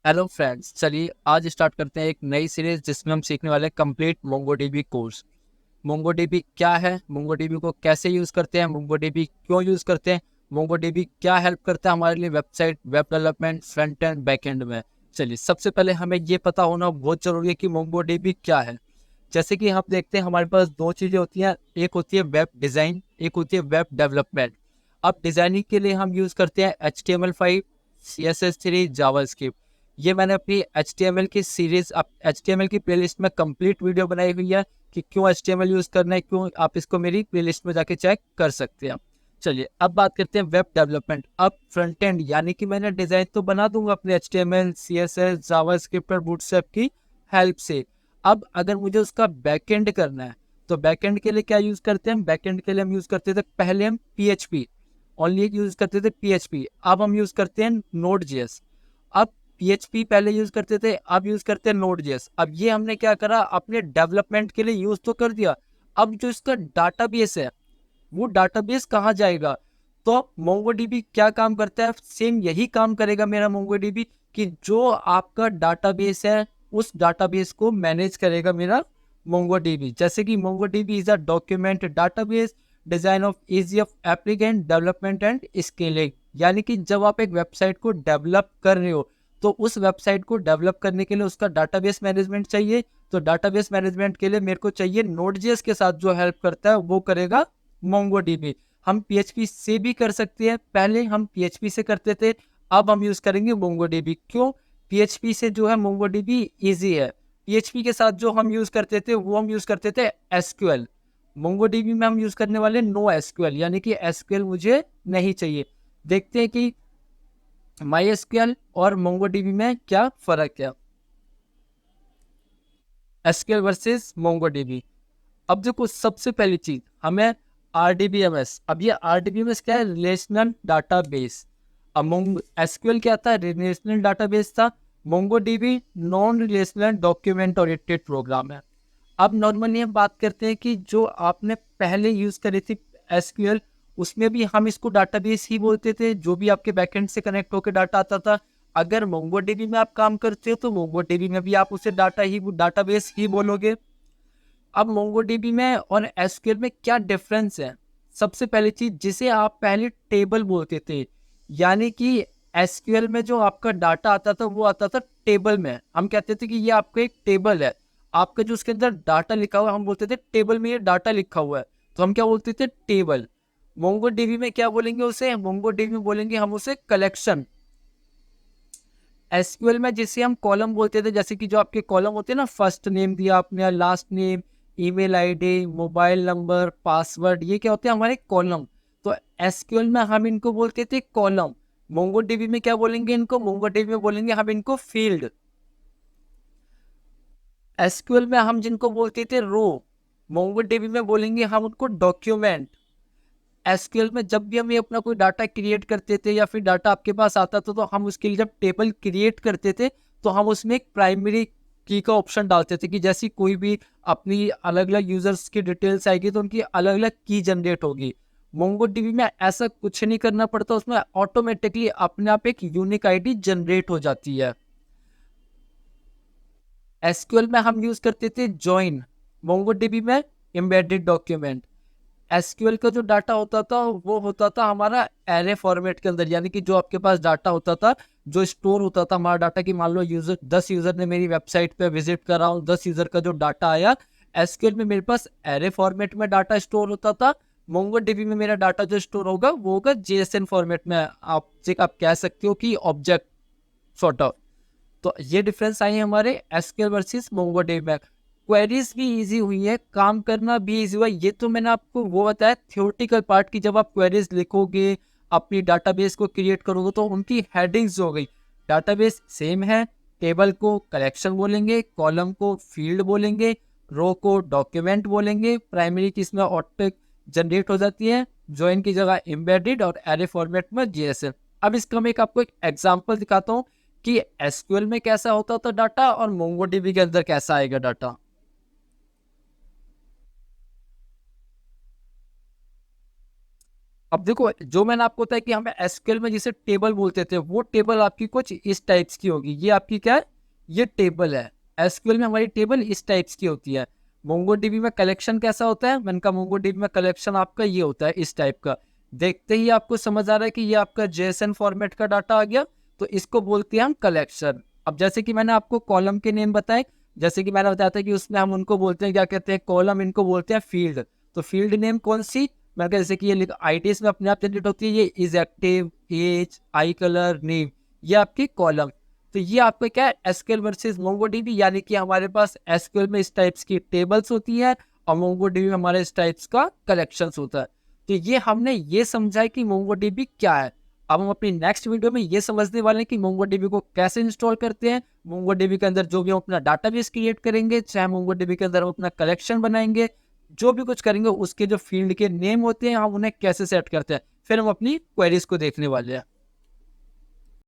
Hello friends, चलिए आज start करते हैं एक नई सीरीज जिसमें हम सीखने वाले हैं कंप्लीट मोंगोडीबी कोर्स। मोंगोडीबी क्या है, मोंगोडीबी को कैसे यूज़ करते हैं, मोंगोडीबी क्यों यूज़ करते हैं, मोंगोडीबी क्या हेल्प करता है हमारे लिए website, web development, front end back and में। चलिए, सबसे पहले हमें ये पता होना बहुत ज़रूरी है कि मोंगोडीबी क्या है। जैसे कि हम देखते हैं हमारे पास दो चीज़ें होती हैं, एक होती है वेब डिज़ाइन, एक होती है वेब डेवलपमेंट। अब डिज़ाइनिंग के लिए हम यूज़ करते हैं HTML5, CSS3, जावास्क्रिप्ट। ये मैंने अपनी HTML की सीरीज, HTML की प्लेलिस्ट में कंप्लीट वीडियो बनाई हुई है कि क्यों HTML यूज़ करना है, क्यों। आप इसको मेरी प्लेलिस्ट में जाके चेक कर सकते हैं। चलिए, अब बात करते हैं वेब डेवलपमेंट। अब फ्रंट एंड यानी कि मैंने डिज़ाइन तो बना दूंगा अपने HTML, CSS, जावास्क्रिप्ट और बूटस्ट्रैप की हेल्प से। अब अगर मुझे उसका बैकएंड करना है तो बैकएंड के लिए क्या यूज़ करते हैं, बैकएंड के लिए हम यूज़ करते थे पहले हम PHP, ओनली यूज़ करते थे PHP। अब हम यूज़ करते हैं Node.js। अब PHP पहले यूज करते थे, अब यूज करते हैं Node.js। अब ये हमने क्या करा, अपने डेवलपमेंट के लिए यूज तो कर दिया। अब जो इसका डाटाबेस है, वो डाटाबेस कहाँ जाएगा। तो MongoDB क्या काम करता है, सेम यही काम करेगा मेरा MongoDB, कि जो आपका डाटाबेस है उस डाटाबेस को मैनेज करेगा मेरा MongoDB। जैसे कि MongoDB is a document database design of easy of applicant development and scaling. यानी कि जब आप एक वेबसाइट को डेवलप कर रहे हो तो उस वेबसाइट को डेवलप करने के लिए उसका डाटाबेस मैनेजमेंट चाहिए। तो डाटाबेस मैनेजमेंट के लिए मेरे को चाहिए Node.js के साथ जो हेल्प करता है वो करेगा MongoDB। हम PHP से भी कर सकते हैं, पहले हम PHP से करते थे, अब हम यूज करेंगे MongoDB। क्यों? PHP से जो है MongoDB इजी है। PHP के साथ जो हम यूज करते थे वो हम यूज करते थे SQL। MongoDB में हम यूज करने वाले नो SQL, यानी कि SQL मुझे नहीं चाहिए। देखते हैं कि MySQL और MongoDB में क्या फर्क है। SQL versus MongoDB। अब देखो, सबसे पहली चीज हमें RDBMS। अब ये RDBMS क्या है, रिलेशनल डाटाबेस। अब SQL क्या था, रिलेशनल डाटाबेस था। MongoDB non relational document oriented program है। अब नॉर्मली हम बात करते हैं कि जो आपने पहले यूज करी थी SQL, उसमें भी हम इसको डाटाबेस ही बोलते थे, जो भी आपके बैकएंड से कनेक्ट होकर डाटा आता था। अगर MongoDB में आप काम करते हो तो MongoDB में भी आप उसे डाटाबेस ही बोलोगे। अब MongoDB में और SQL में क्या डिफरेंस है। सबसे पहली चीज, जिसे आप पहले टेबल बोलते थे, यानी कि SQL में जो आपका डाटा आता था वो आता था टेबल में। हम कहते थे कि ये आपका एक टेबल है, आपका जो उसके अंदर डाटा लिखा हुआ है, हम बोलते थे टेबल में ये डाटा लिखा हुआ है, तो हम क्या बोलते थे, टेबल। MongoDB में क्या बोलेंगे उसे, MongoDB में बोलेंगे हम उसे कलेक्शन। SQL में जिसे हम कॉलम बोलते थे, जैसे कि जो आपके कॉलम होते हैं ना, फर्स्ट नेम दिया आपने, last name, email ID, mobile number, password, ये क्या होते हैं, हमारे कॉलम। तो SQL में हम इनको बोलते थे कॉलम। MongoDB में क्या बोलेंगे इनको, MongoDB में बोलेंगे हम इनको फील्ड। SQL में हम जिनको बोलते थे रो, MongoDB में बोलेंगे हम उनको डॉक्यूमेंट। SQL में जब भी हम ये अपना कोई डाटा क्रिएट करते थे या फिर डाटा आपके पास आता था, तो हम उसके लिए जब टेबल क्रिएट करते थे तो हम उसमें एक प्राइमरी की का ऑप्शन डालते थे, कि जैसी कोई भी अपनी अलग अलग यूजर्स की डिटेल्स आएगी तो उनकी अलग अलग की जनरेट होगी। MongoDB में ऐसा कुछ नहीं करना पड़ता, उसमें ऑटोमेटिकली अपने आप एक यूनिक आईडी जनरेट हो जाती है। SQL में हम यूज करते थे ज्वाइन, MongoDB में एम्बेडेड डॉक्यूमेंट। SQL का जो डाटा होता था वो होता था हमारा एरे फॉर्मेट के अंदर, यानी कि जो आपके पास डाटा होता था, जो स्टोर होता था हमारा डाटा, की मान लो 10 यूजर ने मेरी वेबसाइट पे विजिट करा और 10 यूजर का जो डाटा आया, SQL में मेरे पास एरे फॉर्मेट में डाटा स्टोर होता था। MongoDB में मेरा डाटा जो स्टोर होगा वो होगा JSON फॉर्मेट में, आप कह सकते हो कि ऑब्जेक्ट सॉर्ट ऑफ। तो ये डिफरेंस आई है हमारे SQL वर्सेस MongoDB में। क्वेरीज भी इजी हुई है, काम करना भी इजी हुआ है। ये तो मैंने आपको वो बताया थ्योरेटिकल पार्ट की, जब आप क्वेरीज लिखोगे, अपनी डाटाबेस को क्रिएट करोगे तो उनकी हेडिंग्स हो गई। डाटाबेस सेम है, टेबल को कलेक्शन बोलेंगे, कॉलम को फील्ड बोलेंगे, रो को डॉक्यूमेंट बोलेंगे, प्राइमरी की इसमें ऑटो जनरेट हो जाती है, ज्वाइन की जगह एम्बेडेड, और एरे फॉर्मेट में JSON। अब इसका मैं आपको एक एग्जांपल दिखाता हूँ कि SQL में कैसा होता था डाटा और MongoDB के अंदर कैसा आएगा डाटा। अब देखो, जो मैंने आपको बताया कि हमें एसक्यूएल में जिसे टेबल बोलते थे, वो टेबल आपकी कुछ इस टाइप्स की होगी। ये आपकी क्या है, ये टेबल है। एसक्यूएल में हमारी टेबल इस टाइप्स की होती है। मोंगोडीबी में कलेक्शन कैसा होता है, मैंने कहा मोंगोडीबी में कलेक्शन आपका ये होता है इस टाइप का। देखते ही आपको समझ आ रहा है कि ये आपका जेएसएन फॉर्मेट का डाटा आ गया, तो इसको बोलते हैं हम कलेक्शन। अब जैसे कि मैंने आपको कॉलम के नेम बताए, जैसे कि मैंने बताया था कि उसमें हम उनको बोलते हैं, क्या कहते हैं, कॉलम, इनको बोलते हैं फील्ड। तो फील्ड नेम कौन सी, मैं कहा जैसे कि ये आईटीएस में अपने आप जनरेट होती है, ये is active, age, eye colour, name, ये आपकी कॉलम। तो ये आपका क्या है, एसक्यूएल वर्सेस मोंगोडीबी, यानी कि हमारे पास एसक्यूएल में इस टाइप्स की टेबल्स होती है और मोंगोडीबी में हमारे इस टाइप्स का कलेक्शंस होता है। तो ये हमने ये समझा है कि मोंगोडीबी क्या है। अब हम अपनी नेक्स्ट वीडियो में ये समझने वाले हैं कि मोंगोडीबी को कैसे इंस्टॉल करते हैं, मोंगोडीबी के अंदर जो भी हम अपना डाटाबेस क्रिएट करेंगे, चाहे मोंगोडीबी के अंदर हम अपना कलेक्शन बनाएंगे, जो भी कुछ करेंगे उसके जो फील्ड के नेम होते हैं हम उन्हें कैसे सेट करते हैं, फिर हम अपनी क्वेरीज को देखने वाले हैं।